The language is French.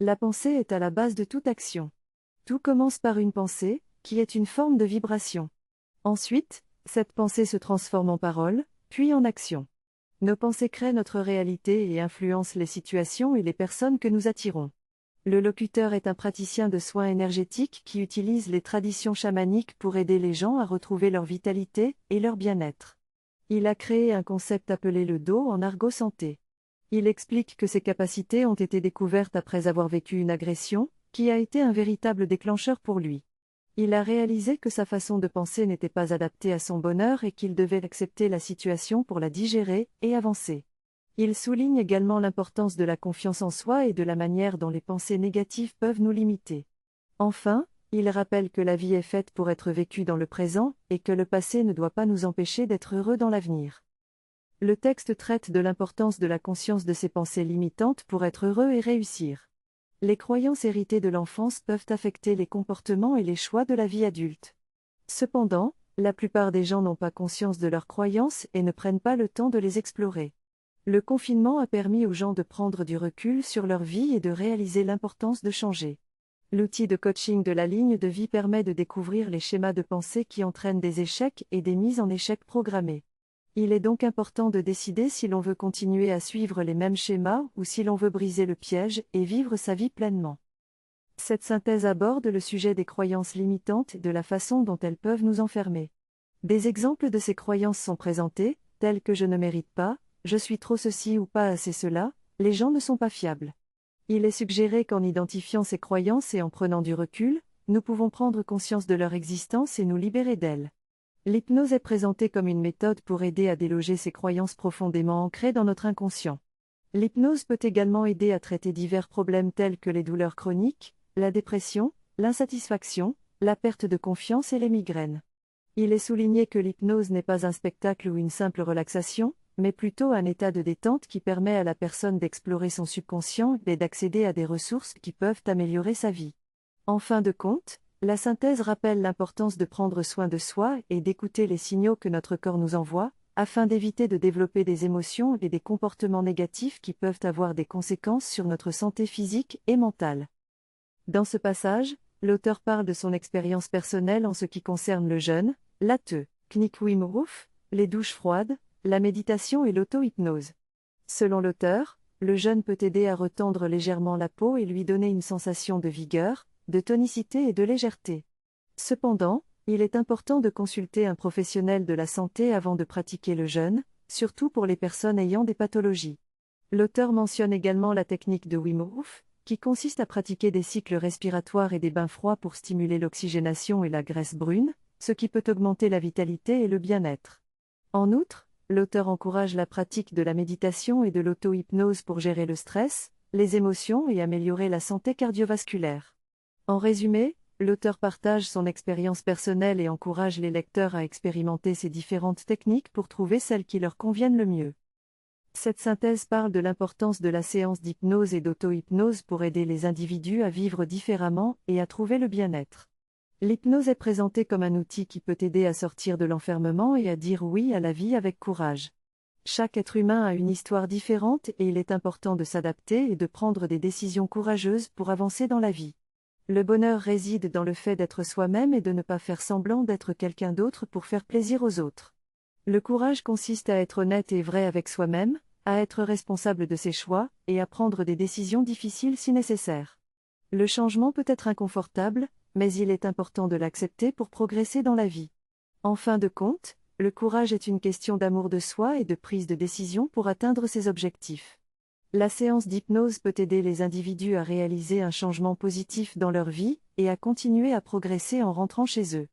La pensée est à la base de toute action. Tout commence par une pensée, qui est une forme de vibration. Ensuite, cette pensée se transforme en parole, puis en action. Nos pensées créent notre réalité et influencent les situations et les personnes que nous attirons. Le locuteur est un praticien de soins énergétiques qui utilise les traditions chamaniques pour aider les gens à retrouver leur vitalité et leur bien-être. Il a créé un concept appelé le Do en argot santé. Il explique que ses capacités ont été découvertes après avoir vécu une agression, qui a été un véritable déclencheur pour lui. Il a réalisé que sa façon de penser n'était pas adaptée à son bonheur et qu'il devait accepter la situation pour la digérer et avancer. Il souligne également l'importance de la confiance en soi et de la manière dont les pensées négatives peuvent nous limiter. Enfin, il rappelle que la vie est faite pour être vécue dans le présent et que le passé ne doit pas nous empêcher d'être heureux dans l'avenir. Le texte traite de l'importance de la conscience de ses pensées limitantes pour être heureux et réussir. Les croyances héritées de l'enfance peuvent affecter les comportements et les choix de la vie adulte. Cependant, la plupart des gens n'ont pas conscience de leurs croyances et ne prennent pas le temps de les explorer. Le confinement a permis aux gens de prendre du recul sur leur vie et de réaliser l'importance de changer. L'outil de coaching de la ligne de vie permet de découvrir les schémas de pensée qui entraînent des échecs et des mises en échec programmées. Il est donc important de décider si l'on veut continuer à suivre les mêmes schémas ou si l'on veut briser le piège et vivre sa vie pleinement. Cette synthèse aborde le sujet des croyances limitantes et de la façon dont elles peuvent nous enfermer. Des exemples de ces croyances sont présentés, tels que je ne mérite pas, je suis trop ceci ou pas assez cela, les gens ne sont pas fiables. Il est suggéré qu'en identifiant ces croyances et en prenant du recul, nous pouvons prendre conscience de leur existence et nous libérer d'elles. L'hypnose est présentée comme une méthode pour aider à déloger ces croyances profondément ancrées dans notre inconscient. L'hypnose peut également aider à traiter divers problèmes tels que les douleurs chroniques, la dépression, l'insatisfaction, la perte de confiance et les migraines. Il est souligné que l'hypnose n'est pas un spectacle ou une simple relaxation, mais plutôt un état de détente qui permet à la personne d'explorer son subconscient et d'accéder à des ressources qui peuvent améliorer sa vie. En fin de compte, la synthèse rappelle l'importance de prendre soin de soi et d'écouter les signaux que notre corps nous envoie, afin d'éviter de développer des émotions et des comportements négatifs qui peuvent avoir des conséquences sur notre santé physique et mentale. Dans ce passage, l'auteur parle de son expérience personnelle en ce qui concerne le jeûne, la technique Wim Hof, les douches froides, la méditation et l'auto-hypnose. Selon l'auteur, le jeûne peut aider à retendre légèrement la peau et lui donner une sensation de vigueur, de tonicité et de légèreté. Cependant, il est important de consulter un professionnel de la santé avant de pratiquer le jeûne, surtout pour les personnes ayant des pathologies. L'auteur mentionne également la technique de Wim Hof, qui consiste à pratiquer des cycles respiratoires et des bains froids pour stimuler l'oxygénation et la graisse brune, ce qui peut augmenter la vitalité et le bien-être. En outre, l'auteur encourage la pratique de la méditation et de l'auto-hypnose pour gérer le stress, les émotions et améliorer la santé cardiovasculaire. En résumé, l'auteur partage son expérience personnelle et encourage les lecteurs à expérimenter ces différentes techniques pour trouver celles qui leur conviennent le mieux. Cette synthèse parle de l'importance de la séance d'hypnose et d'auto-hypnose pour aider les individus à vivre différemment et à trouver le bien-être. L'hypnose est présentée comme un outil qui peut aider à sortir de l'enfermement et à dire oui à la vie avec courage. Chaque être humain a une histoire différente et il est important de s'adapter et de prendre des décisions courageuses pour avancer dans la vie. Le bonheur réside dans le fait d'être soi-même et de ne pas faire semblant d'être quelqu'un d'autre pour faire plaisir aux autres. Le courage consiste à être honnête et vrai avec soi-même, à être responsable de ses choix, et à prendre des décisions difficiles si nécessaire. Le changement peut être inconfortable, mais il est important de l'accepter pour progresser dans la vie. En fin de compte, le courage est une question d'amour de soi et de prise de décision pour atteindre ses objectifs. La séance d'hypnose peut aider les individus à réaliser un changement positif dans leur vie, et à continuer à progresser en rentrant chez eux.